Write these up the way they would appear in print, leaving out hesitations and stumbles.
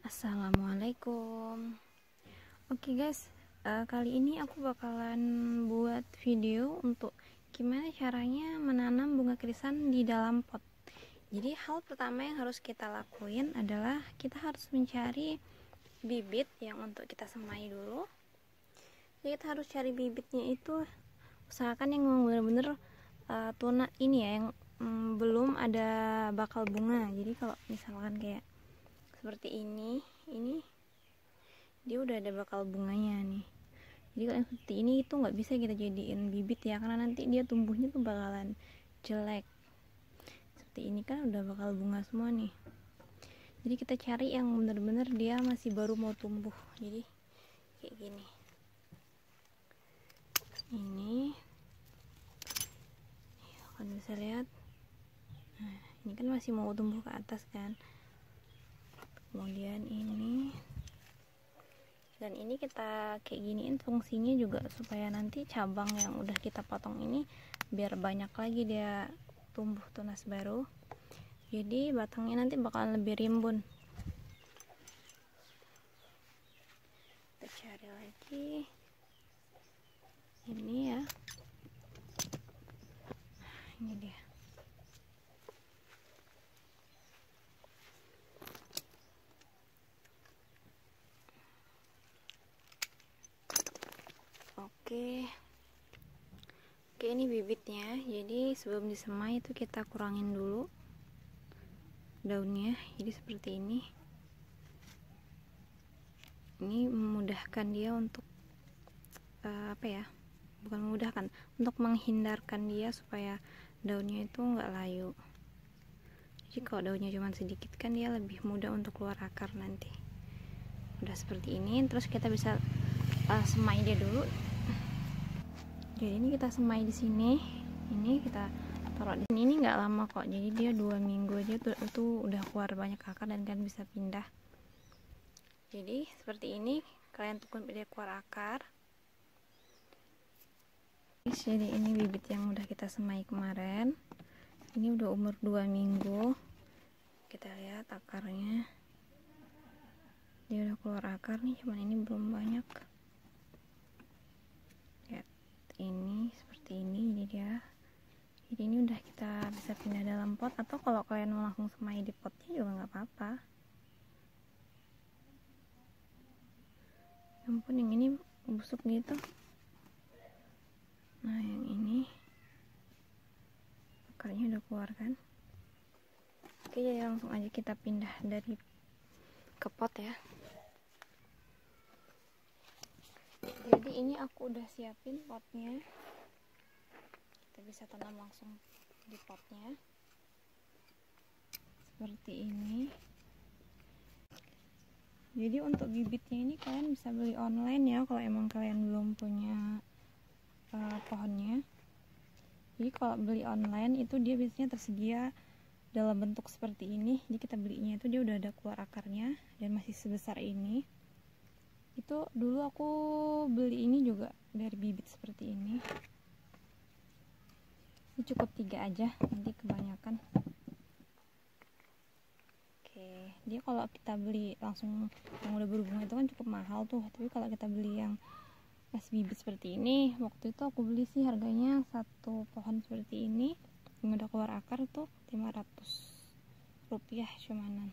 Assalamualaikum. Oke guys, kali ini aku bakalan buat video untuk gimana caranya menanam bunga krisan di dalam pot. Jadi hal pertama yang harus kita lakuin adalah kita harus mencari bibit yang untuk kita semai dulu. Jadi kita harus cari bibitnya itu, usahakan yang bener-bener tunas ini ya, yang belum ada bakal bunga. Jadi kalau misalkan kayak seperti ini dia udah ada bakal bunganya nih. Jadi kalau yang seperti ini itu nggak bisa kita jadiin bibit ya, karena nanti dia tumbuhnya tuh bakalan jelek. Seperti ini kan udah bakal bunga semua nih. Jadi kita cari yang bener-bener dia masih baru mau tumbuh. Jadi kayak gini. Ini kalian bisa lihat. Nah, ini kan masih mau tumbuh ke atas kan. Kemudian ini, dan ini kita kayak giniin fungsinya juga supaya nanti cabang yang udah kita potong ini biar banyak lagi dia tumbuh tunas baru, jadi batangnya nanti bakalan lebih rimbun. Kita cari lagi ini ya, ini dia. Oke, ini bibitnya. Jadi sebelum disemai itu kita kurangin dulu daunnya, jadi seperti ini. Ini memudahkan dia untuk bukan memudahkan, untuk menghindarkan dia supaya daunnya itu nggak layu. Jadi kalau daunnya cuma sedikit kan dia lebih mudah untuk keluar akar nanti. Udah seperti ini, terus kita bisa semai dia dulu. Jadi ini kita semai di sini, ini kita taruh di sini. Ini nggak lama kok, jadi dia 2 minggu aja tuh udah keluar banyak akar dan kalian bisa pindah. Jadi seperti ini, kalian tunggu dia keluar akar. Jadi ini bibit yang udah kita semai kemarin, ini udah umur 2 minggu. Kita lihat akarnya, dia udah keluar akar nih, cuman ini belum banyak. Lihat ini seperti ini. Jadi ini udah kita bisa pindah dalam pot, atau kalau kalian mau langsung semai di potnya juga nggak apa-apa. Ya ampun, yang ini busuk gitu. Nah yang ini akarnya udah keluar kan. Oke, jadi langsung aja kita pindah dari ke pot ya. Jadi ini aku udah siapin potnya, kita bisa tanam langsung di potnya seperti ini. Jadi untuk bibitnya ini kalian bisa beli online ya, kalau emang kalian belum punya pohonnya. Jadi kalau beli online itu dia biasanya tersedia dalam bentuk seperti ini. Jadi kita belinya itu dia udah ada keluar akarnya dan masih sebesar ini. Itu dulu aku beli ini juga dari bibit seperti ini. Ini cukup 3 aja, nanti kebanyakan. Oke, dia kalau kita beli langsung yang udah berbunga itu kan cukup mahal tuh. Tapi kalau kita beli yang pas bibit seperti ini, waktu itu aku beli sih harganya satu pohon seperti ini yang udah keluar akar tuh 500 rupiah cumanan.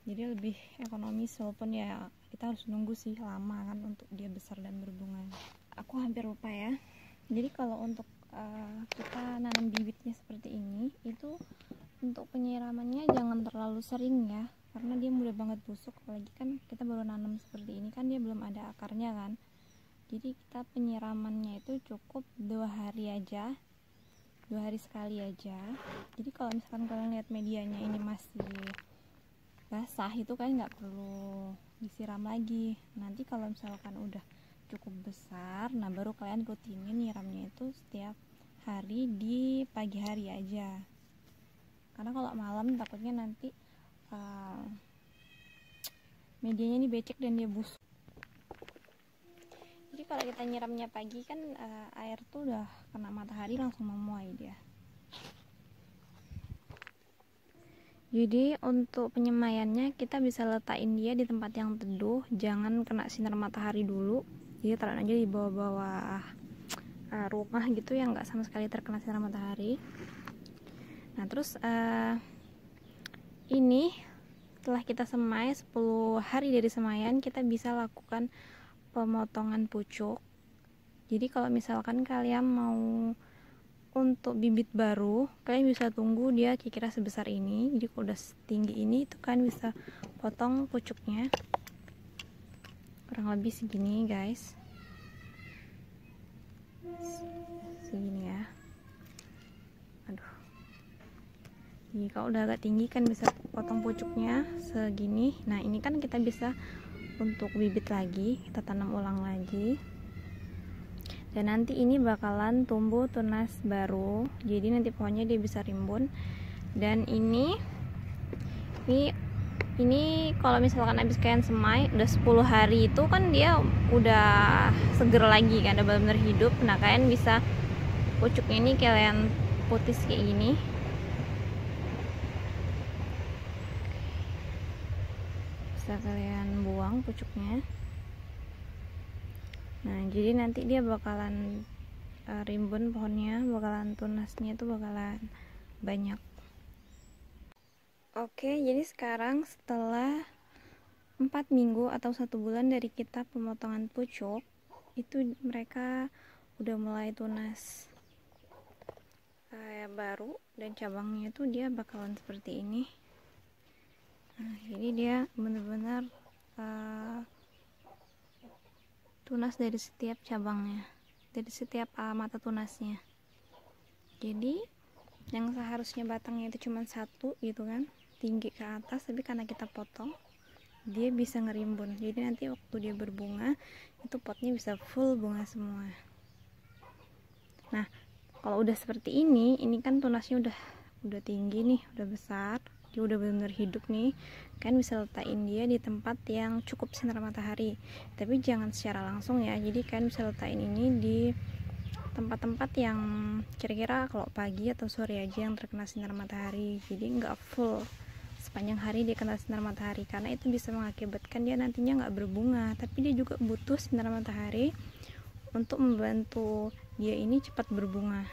Jadi lebih ekonomis, walaupun ya kita harus nunggu sih lama kan untuk dia besar dan berbunga. Aku hampir lupa ya. Jadi kalau untuk kita nanam bibitnya seperti ini, itu untuk penyiramannya jangan terlalu sering ya, karena dia mudah banget busuk. Apalagi kan kita baru nanam seperti ini kan, dia belum ada akarnya kan. Jadi kita penyiramannya itu cukup 2 hari aja, 2 hari sekali aja. Jadi kalau misalkan kalian lihat medianya ini masih basah, itu kan nggak perlu disiram lagi. Nanti kalau misalkan udah cukup besar, nah baru kalian rutinin nyiramnya itu setiap hari di pagi hari aja, karena kalau malam takutnya nanti medianya ini becek dan dia busuk. Jadi kalau kita nyiramnya pagi kan air tuh udah kena matahari langsung memuai dia. Jadi untuk penyemaiannya kita bisa letakin dia di tempat yang teduh, jangan kena sinar matahari dulu. Jadi taruh aja di bawah-bawah rumah gitu yang nggak sama sekali terkena sinar matahari. Nah terus ini setelah kita semai 10 hari dari semaian, kita bisa lakukan pemotongan pucuk. Jadi kalau misalkan kalian mau untuk bibit baru, kalian bisa tunggu dia kira-kira sebesar ini. Jadi kalau udah setinggi ini itu kan bisa potong pucuknya kurang lebih segini guys, segini ya. Aduh, jadi kalau udah agak tinggi kan bisa potong pucuknya segini. Nah ini kan kita bisa untuk bibit lagi, kita tanam ulang lagi. Dan nanti ini bakalan tumbuh tunas baru, jadi nanti pohonnya dia bisa rimbun. Dan ini kalau misalkan habis kalian semai udah 10 hari itu kan dia udah seger lagi kan, udah benar-benar hidup. Nah kalian bisa pucuknya ini kalian putis kayak gini, bisa kalian buang pucuknya. Nah jadi nanti dia bakalan rimbun pohonnya, bakalan tunasnya itu bakalan banyak. Oke, jadi sekarang setelah 4 minggu atau 1 bulan dari kita pemotongan pucuk, itu mereka udah mulai tunas kayak baru, dan cabangnya itu dia bakalan seperti ini. Nah jadi dia benar-benar tunas dari setiap cabangnya, dari setiap mata tunasnya. Jadi yang seharusnya batangnya itu cuma 1 gitu kan, tinggi ke atas, tapi karena kita potong dia bisa ngerimbun. Jadi nanti waktu dia berbunga itu potnya bisa full bunga semua. Nah kalau udah seperti ini kan tunasnya udah tinggi nih, udah besar, dia udah benar-benar hidup nih, kan bisa letakin dia di tempat yang cukup sinar matahari, tapi jangan secara langsung ya. Jadi kan bisa letakin ini di tempat-tempat yang kira-kira kalau pagi atau sore aja yang terkena sinar matahari, jadi nggak full sepanjang hari dia kena sinar matahari, karena itu bisa mengakibatkan dia nantinya nggak berbunga. Tapi dia juga butuh sinar matahari untuk membantu dia ini cepat berbunga.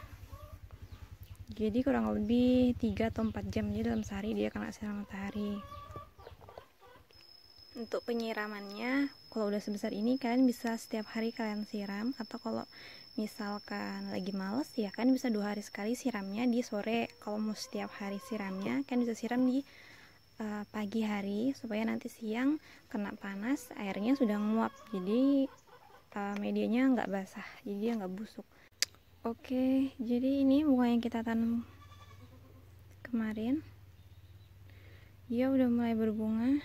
Jadi kurang lebih 3 atau 4 jam aja dalam sehari dia kena sinar matahari. Untuk penyiramannya, kalau udah sebesar ini kalian bisa setiap hari kalian siram, atau kalau misalkan lagi males ya kan bisa 2 hari sekali siramnya di sore. Kalau mau setiap hari siramnya kan bisa siram di pagi hari, supaya nanti siang kena panas airnya sudah nguap, jadi medianya nggak basah, jadi dia nggak busuk. Oke, jadi ini bunga yang kita tanam kemarin, dia udah mulai berbunga,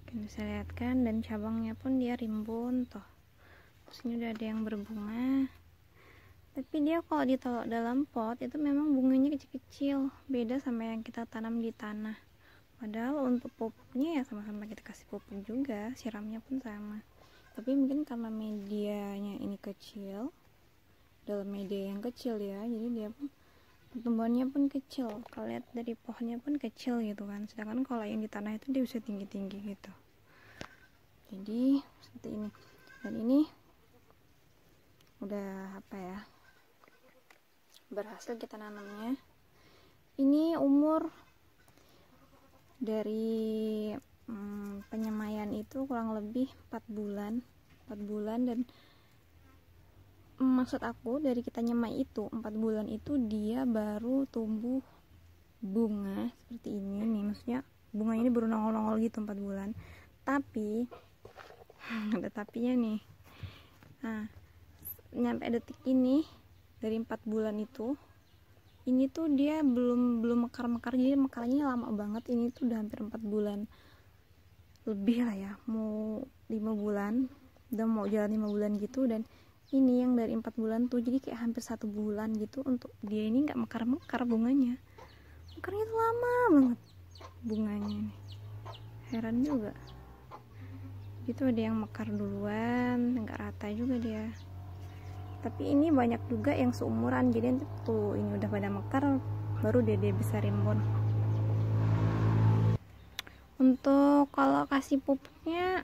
kalian bisa lihat kan, dan cabangnya pun dia rimbun toh. Terus ini udah ada yang berbunga, tapi dia kalau ditaruh dalam pot itu memang bunganya kecil-kecil, beda sama yang kita tanam di tanah. Padahal untuk pupuknya ya sama-sama kita kasih pupuk juga, siramnya pun sama, tapi mungkin karena medianya ini kecil, dalam media yang kecil ya, jadi dia pun pertumbuhannya pun kecil. Kalau lihat dari pohonnya pun kecil gitu kan, sedangkan kalau yang di tanah itu dia bisa tinggi-tinggi gitu. Jadi seperti ini. Dan ini udah berhasil kita nanamnya. Ini umur dari penyemaian itu kurang lebih 4 bulan, dan maksud aku dari kita nyemai itu 4 bulan itu dia baru tumbuh bunga seperti ini nih, maksudnya bunga ini baru nongol-nongol gitu 4 bulan. Tapi ada tapinya nih. Nah nyampe detik ini dari 4 bulan itu, ini tuh dia belum mekar-mekar, jadi mekarnya lama banget. Ini tuh udah hampir 4 bulan lebih lah ya, mau 5 bulan, udah mau jalan 5 bulan gitu. Dan ini yang dari 4 bulan tuh jadi kayak hampir 1 bulan gitu untuk dia ini nggak mekar-mekar bunganya. Mekarnya tuh lama banget bunganya nih, heran juga. Itu ada yang mekar duluan, nggak rata juga dia. Tapi ini banyak juga yang seumuran, jadi tuh ini udah pada mekar baru dia bisa rimbun. Untuk kalau kasih pupuknya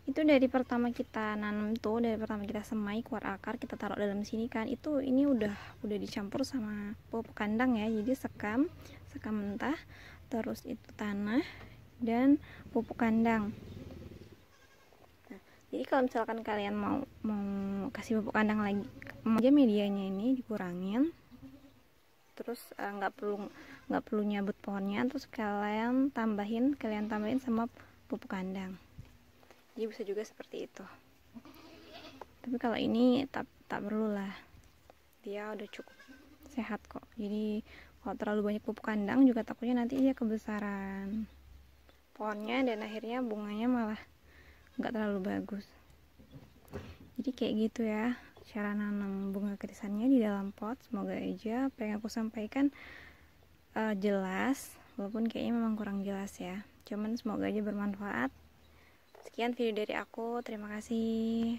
itu dari pertama kita nanam tuh, dari pertama kita semai keluar akar, kita taruh dalam sini kan, itu ini udah dicampur sama pupuk kandang ya. Jadi sekam mentah, terus itu tanah dan pupuk kandang. Nah, jadi kalau misalkan kalian mau kasih pupuk kandang lagi, aja medianya ini dikurangin, terus nggak perlu nyabut pohonnya, terus kalian tambahin sama pupuk kandang. Jadi bisa juga seperti itu. Tapi kalau ini tak perlu lah, dia udah cukup sehat kok. Jadi kalau terlalu banyak pupuk kandang juga takutnya nanti dia kebesaran pohonnya dan akhirnya bunganya malah nggak terlalu bagus. Jadi kayak gitu ya cara nanam bunga krisannya di dalam pot. Semoga aja apa yang aku sampaikan jelas, walaupun kayaknya memang kurang jelas ya, cuman semoga aja bermanfaat. Sekian video dari aku, terima kasih.